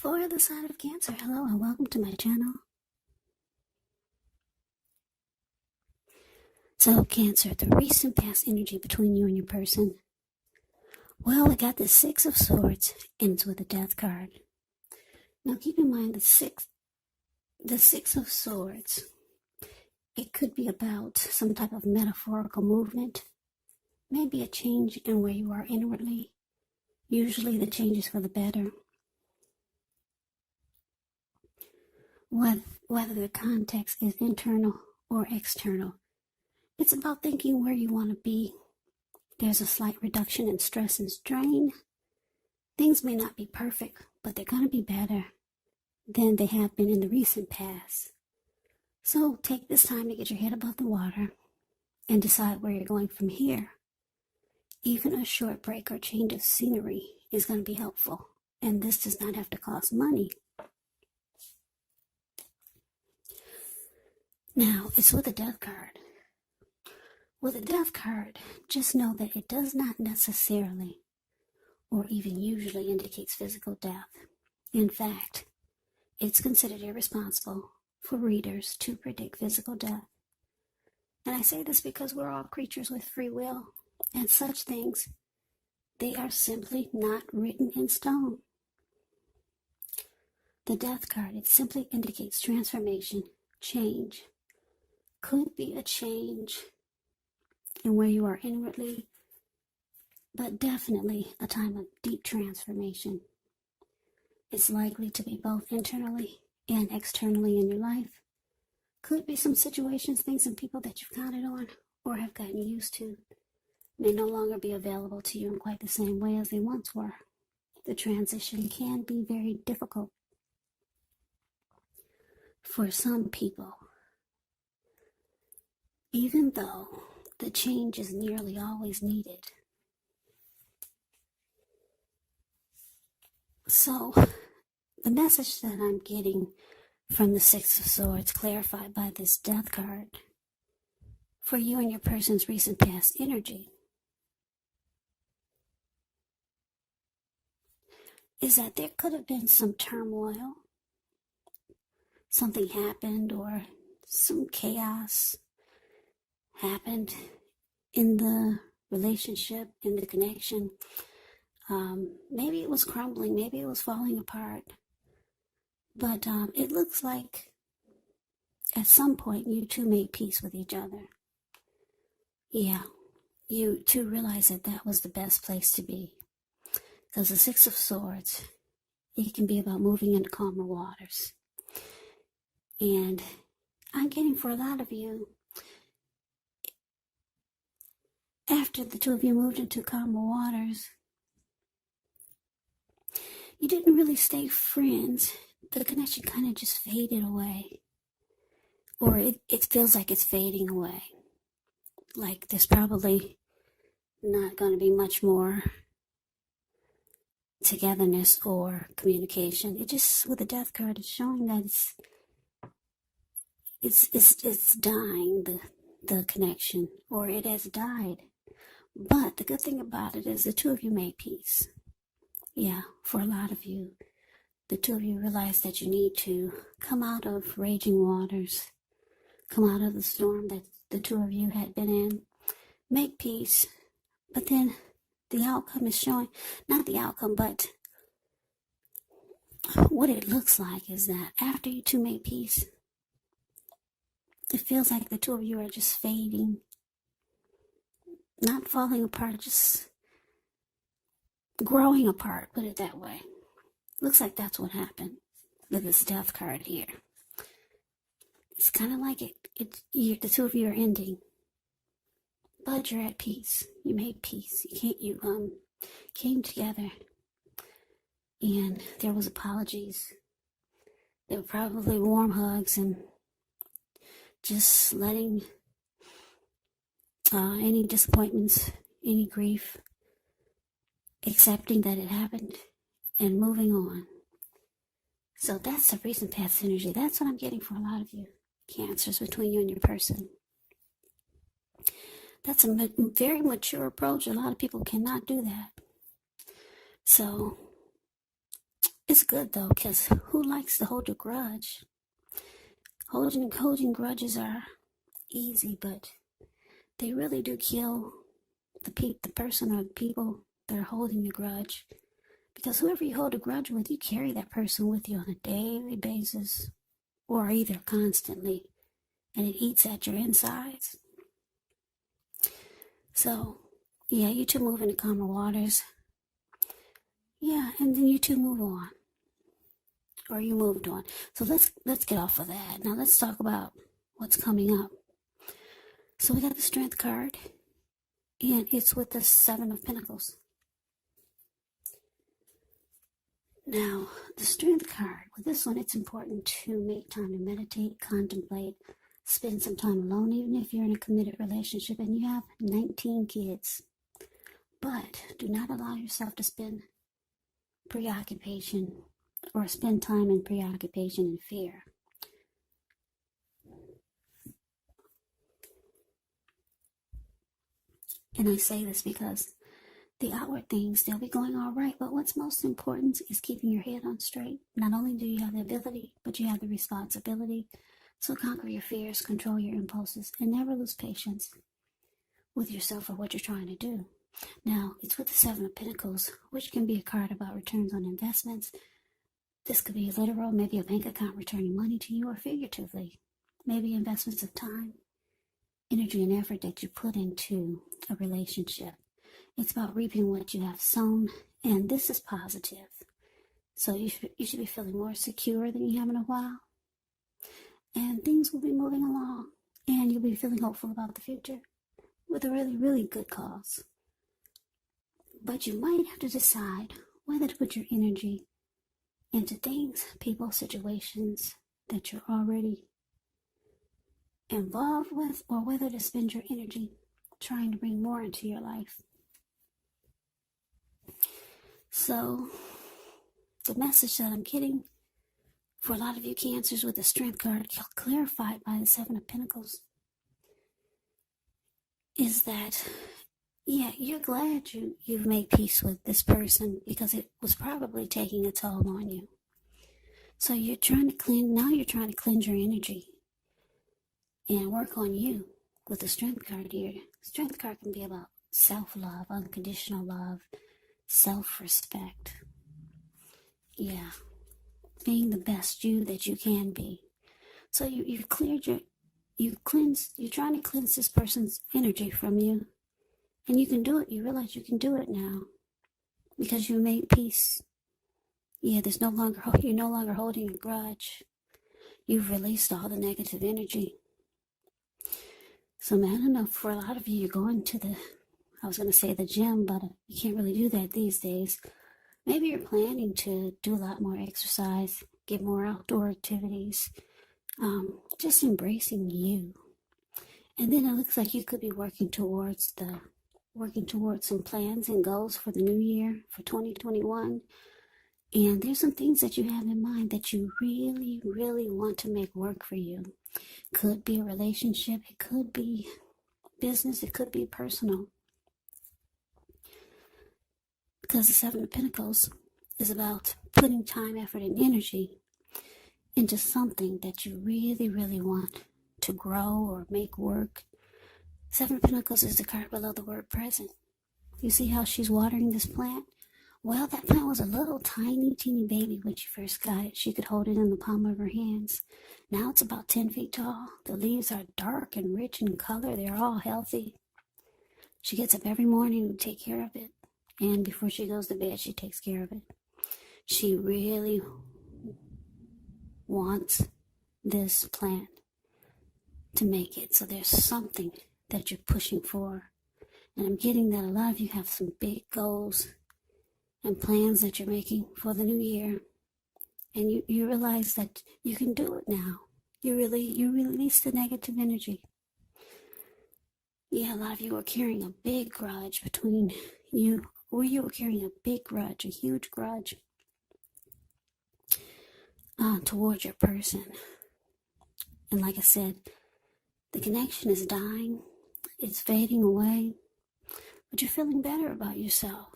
For the sign of Cancer, hello and welcome to my channel. So Cancer, the recent past energy between you and your person. Well, we got the Six of Swords and it's with a Death card. Now keep in mind the Six of Swords. It could be about some type of metaphorical movement. Maybe a change in where you are inwardly. Usually the change is for the better. Whether the context is internal or external. It's about thinking where you want to be. There's a slight reduction in stress and strain. Things may not be perfect, but they're going to be better than they have been in the recent past. So take this time to get your head above the water and decide where you're going from here. Even a short break or change of scenery is going to be helpful, and this does not have to cost money. Now, it's with a Death card. With a Death card, just know that it does not necessarily or even usually indicates physical death. In fact, it's considered irresponsible for readers to predict physical death. And I say this because we're all creatures with free will, and such things, they are simply not written in stone. The Death card, it simply indicates transformation, change. Could be a change in where you are inwardly, but definitely a time of deep transformation. It's likely to be both internally and externally in your life. Could be some situations, things, and people that you've counted on or have gotten used to may no longer be available to you in quite the same way as they once were. The transition can be very difficult for some people. Even though the change is nearly always needed. So, the message that I'm getting from the Six of Swords, clarified by this Death card, for you and your person's recent past energy, is that there could have been some turmoil. Something happened or some chaos happened in the relationship, in the connection. Maybe it was crumbling, maybe it was falling apart. But it looks like at some point you two made peace with each other. Yeah, you two realized that that was the best place to be. Because the Six of Swords, it can be about moving into calmer waters. And I'm getting for a lot of you, after the two of you moved into calmer waters, you didn't really stay friends. The connection kind of just faded away. Or it feels like it's fading away. Like there's probably not going to be much more togetherness or communication. It just, with the Death card, it's showing that it's dying, the connection, or it has died. But the good thing about it is the two of you made peace. Yeah, for a lot of you, the two of you realize that you need to come out of raging waters, come out of the storm that the two of you had been in, make peace. But then the outcome is showing, not the outcome, but what it looks like is that after you two made peace, it feels like the two of you are just fading, not falling apart, just growing apart, put it that way. Looks like that's what happened with this Death card here. It's kind of like the two of you are ending, but you're at peace. You made peace. You came together, and there was apologies. There were probably warm hugs and just letting any disappointments, any grief, accepting that it happened, and moving on. So that's the recent past energy. That's what I'm getting for a lot of you, Cancers, between you and your person. That's a very mature approach. A lot of people cannot do that. So It's good though, because who likes to hold a grudge? Holding grudges are easy, but they really do kill the person or the people that are holding the grudge. Because whoever you hold a grudge with, you carry that person with you on a daily basis, or either constantly, and it eats at your insides. So, yeah, you two move into calmer waters. Yeah, and then you two move on. Or you moved on. So let's get off of that. Now let's talk about what's coming up. So we got the Strength card, and it's with the Seven of Pentacles. Now, the Strength card, with this one, it's important to make time to meditate, contemplate, spend some time alone, even if you're in a committed relationship and you have 19 kids. But do not allow yourself to spend preoccupation or spend time in preoccupation and fear. And I say this because the outward things, they'll be going all right, but what's most important is keeping your head on straight. Not only do you have the ability, but you have the responsibility. So conquer your fears, control your impulses, and never lose patience with yourself or what you're trying to do. Now, it's with the Seven of Pentacles, which can be a card about returns on investments. This could be literal, maybe a bank account returning money to you, or figuratively, maybe investments of time, energy, and effort that you put into a relationship. It's about reaping what you have sown, and this is positive. So you should be feeling more secure than you have in a while, and things will be moving along, and you'll be feeling hopeful about the future with a really, really good cause. But you might have to decide whether to put your energy into things, people, situations that you're already involved with, or whether to spend your energy trying to bring more into your life. So, the message that I'm getting for a lot of you Cancers with the Strength card, clarified by the Seven of Pentacles, is that, yeah, you're glad you've made peace with this person because it was probably taking a toll on you. So you're trying to cleanse your energy and work on you with the Strength card here. Strength card can be about self-love, unconditional love, self-respect. Yeah, being the best you that you can be. So you're trying to cleanse this person's energy from you. And you can do it. You realize you can do it now because you made peace. Yeah, you're no longer holding a grudge. You've released all the negative energy. So, man, I don't know, for a lot of you, you're going to the gym, but you can't really do that these days. Maybe you're planning to do a lot more exercise, get more outdoor activities, just embracing you. And then it looks like you could be working towards some plans and goals for the new year, for 2021. And there's some things that you have in mind that you really, really want to make work for you. Could be a relationship, it could be business, it could be personal. Because the Seven of Pentacles is about putting time, effort, and energy into something that you really, really want to grow or make work. Seven of Pentacles is the card below the word present. You see how she's watering this plant? Well, that plant was a little tiny, teeny baby when she first got it. She could hold it in the palm of her hands. Now it's about 10 feet tall. The leaves are dark and rich in color. They're all healthy. She gets up every morning to take care of it. And before she goes to bed, she takes care of it. She really wants this plant to make it. So there's something that you're pushing for. And I'm getting that a lot of you have some big goals and plans that you're making for the new year. And you realize that you can do it now. You release the negative energy. Yeah, a lot of you are carrying a big grudge between you, or you were carrying a big grudge, a huge grudge towards your person. And like I said, the connection is dying. It's fading away. But you're feeling better about yourself.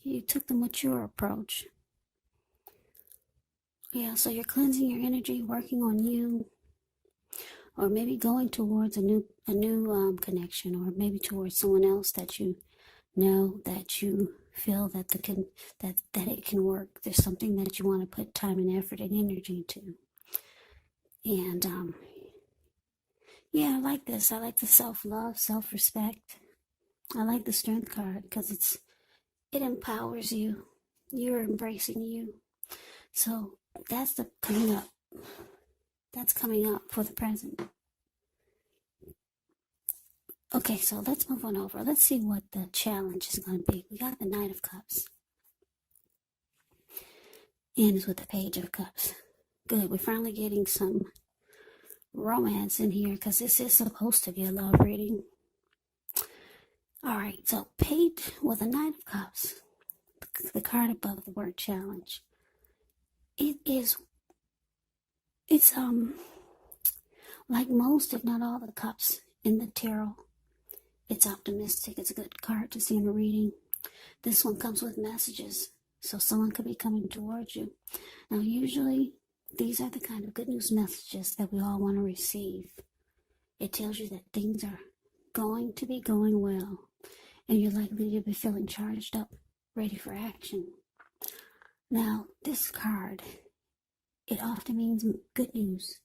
You took the mature approach. Yeah, so you're cleansing your energy, working on you, or maybe going towards a new connection, or maybe towards someone else that you know, that you feel that that it can work. There's something that you want to put time and effort and energy to. And yeah, I like this. I like the self-love, self-respect. I like the strength card because it empowers you. You're embracing you. So that's coming up. That's coming up for the present. Okay, so let's move on over. Let's see what the challenge is going to be. We got the Knight of Cups. And it's with the Page of Cups. Good. We're finally getting some romance in here because this is supposed to be a love reading. All right, so Page with the Knight of Cups, the card above the word challenge. It's like most, if not all, the cups in the tarot. It's optimistic. It's a good card to see in a reading. This one comes with messages, so someone could be coming towards you. Now, usually, these are the kind of good news messages that we all want to receive. It tells you that things are going to be going well, and you're likely to be feeling charged up, ready for action. Now, this card, it often means good news,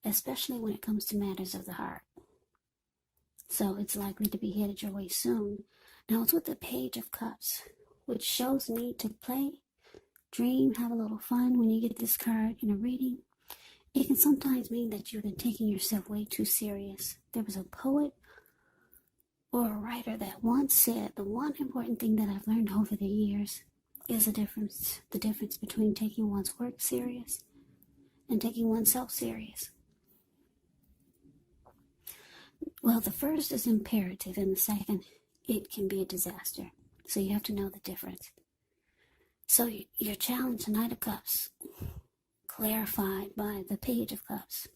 especially when it comes to matters of the heart. So it's likely to be headed your way soon. Now, it's with the Page of Cups, which shows need to play, dream, have a little fun when you get this card in a reading. It can sometimes mean that you've been taking yourself way too serious. There was a poet or a writer that once said, the one important thing that I've learned over the years is the difference between taking one's work serious and taking oneself serious. Well, the first is imperative, and the second, it can be a disaster. So you have to know the difference. So your challenge, the Knight of Cups, clarified by the Page of Cups.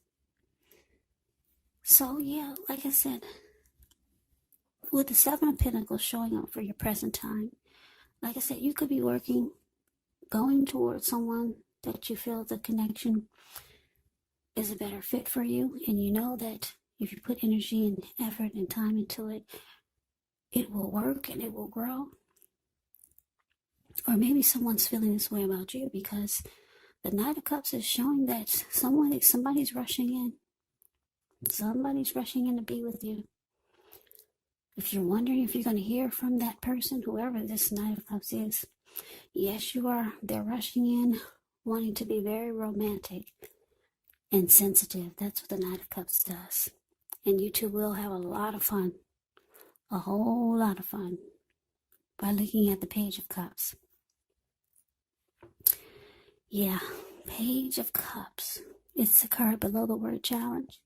So yeah, like I said, with the Seven of Pentacles showing up for your present time, like I said, you could be working, going towards someone that you feel the connection is a better fit for you, and you know that if you put energy and effort and time into it, it will work and it will grow. Or maybe someone's feeling this way about you because the Knight of Cups is showing that somebody's rushing in. Somebody's rushing in to be with you. If you're wondering if you're going to hear from that person, whoever this Knight of Cups is, yes, you are. They're rushing in, wanting to be very romantic and sensitive. That's what the Knight of Cups does. And you two will have a lot of fun. A whole lot of fun by looking at the Page of Cups. Yeah, Page of Cups. It's the card below the word challenge.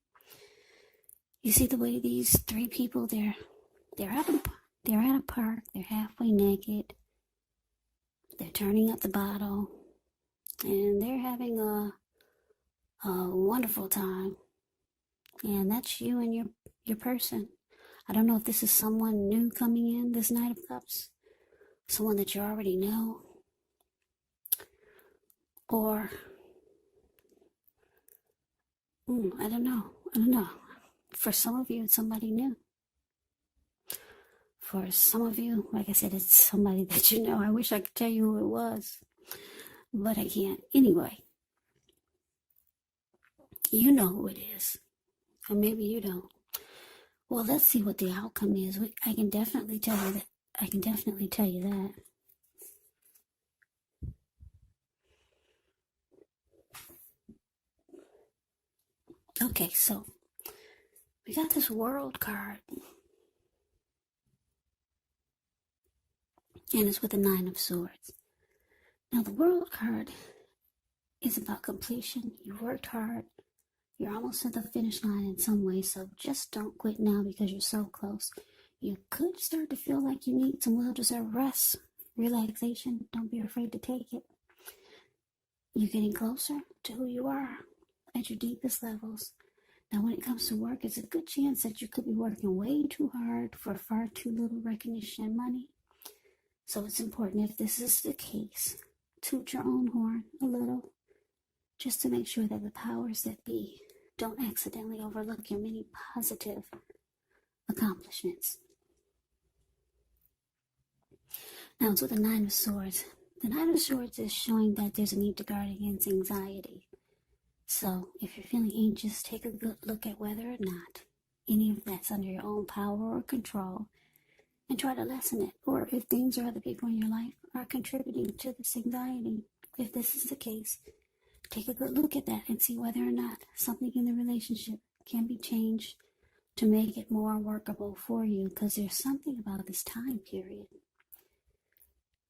You see the way these three people, they're at a park. They're halfway naked. They're turning up the bottle, and they're having a wonderful time. And that's you and your person. I don't know if this is someone new coming in, this Knight of Cups, someone that you already know, or I don't know. For some of you, it's somebody new. For some of you, like I said, it's somebody that you know. I wish I could tell you who it was, but I can't. Anyway, you know who it is, or maybe you don't. Well, let's see what the outcome is. I can definitely tell you that. Okay, so we got this World card, and it's with the Nine of Swords. Now, the World card is about completion. You worked hard. You're almost at the finish line in some way, so just don't quit now because you're so close. You could start to feel like you need some well-deserved rest, relaxation. Don't be afraid to take it. You're getting closer to who you are at your deepest levels. Now, when it comes to work, it's a good chance that you could be working way too hard for far too little recognition and money. So it's important, if this is the case, toot your own horn a little just to make sure that the powers that be don't accidentally overlook your many positive accomplishments. Now, to the Nine of Swords. The Nine of Swords is showing that there's a need to guard against anxiety. So, if you're feeling anxious, take a good look at whether or not any of that's under your own power or control and try to lessen it. Or if things or other people in your life are contributing to this anxiety. If this is the case, take a good look at that and see whether or not something in the relationship can be changed to make it more workable for you, because there's something about this time period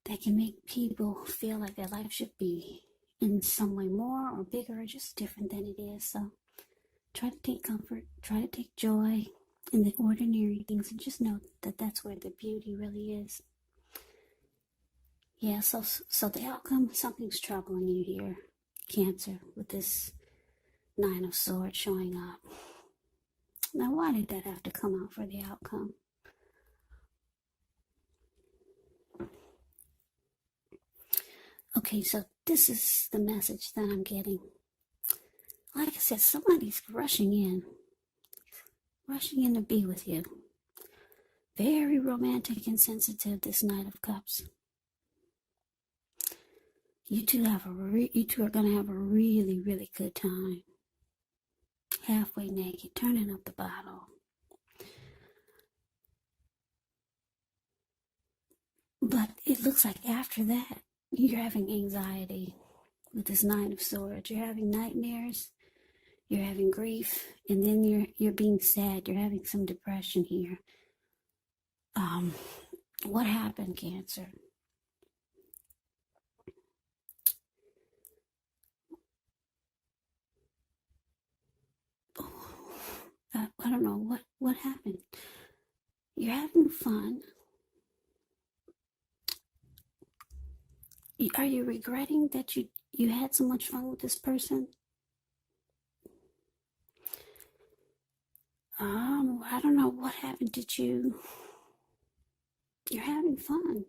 that can make people feel like their life should be in some way more or bigger or just different than it is. So try to take comfort, try to take joy in the ordinary things, and just know that that's where the beauty really is. Yeah, so the outcome, something's troubling you here, Cancer, with this Nine of Swords showing up. Now, why did that have to come out for the outcome? Okay, so this is the message that I'm getting. Like I said, somebody's rushing in to be with you. Very romantic and sensitive, this Knight of Cups. You two are going to have a really, really good time. Halfway naked, turning up the bottle. But it looks like after that, you're having anxiety with this Nine of Swords. You're having nightmares. You're having grief. And then you're being sad. You're having some depression here. What happened, Cancer? I don't know. What happened? You're having fun. Are you regretting that you had so much fun with this person? I don't know what happened. You're having fun.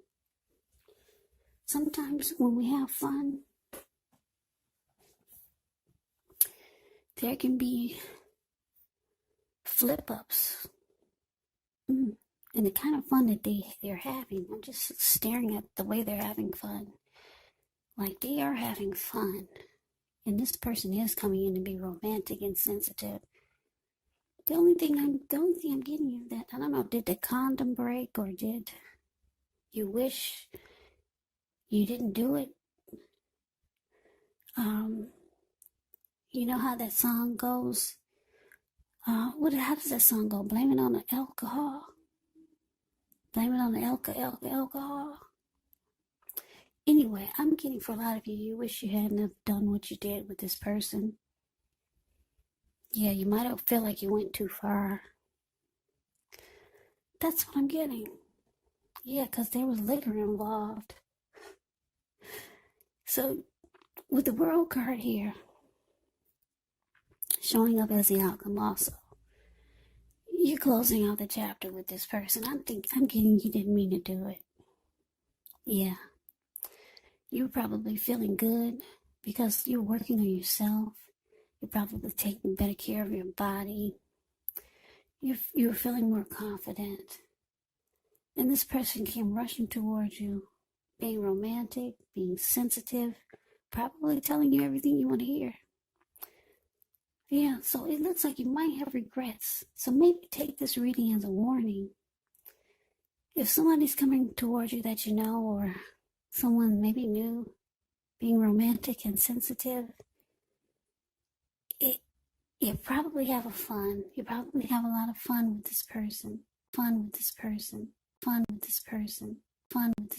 Sometimes when we have fun, there can be flip-ups. And the kind of fun that they're having, I'm just staring at the way they're having fun. Like, they are having fun. And this person is coming in to be romantic and sensitive. The only thing I'm getting is that, I don't know, did the condom break, or did you wish you didn't do it? You know how that song goes? How does that song go? Blame it on the alcohol. Blame it on the alcohol. Anyway, I'm getting, for a lot of you, you wish you hadn't have done what you did with this person. Yeah, you might have felt like you went too far. That's what I'm getting. Yeah, because there was liquor involved. So, with the World card here, showing up as the outcome also, you're closing out the chapter with this person. I'm getting you didn't mean to do it. Yeah. You're probably feeling good because you're working on yourself. You're probably taking better care of your body. You're feeling more confident. And this person came rushing towards you, being romantic, being sensitive, probably telling you everything you want to hear. Yeah, so it looks like you might have regrets. So maybe take this reading as a warning. If somebody's coming towards you that you know, or someone maybe new, being romantic and sensitive, you probably have fun. You probably have a lot of fun with this person. Fun with this person. Fun with this person. Fun with this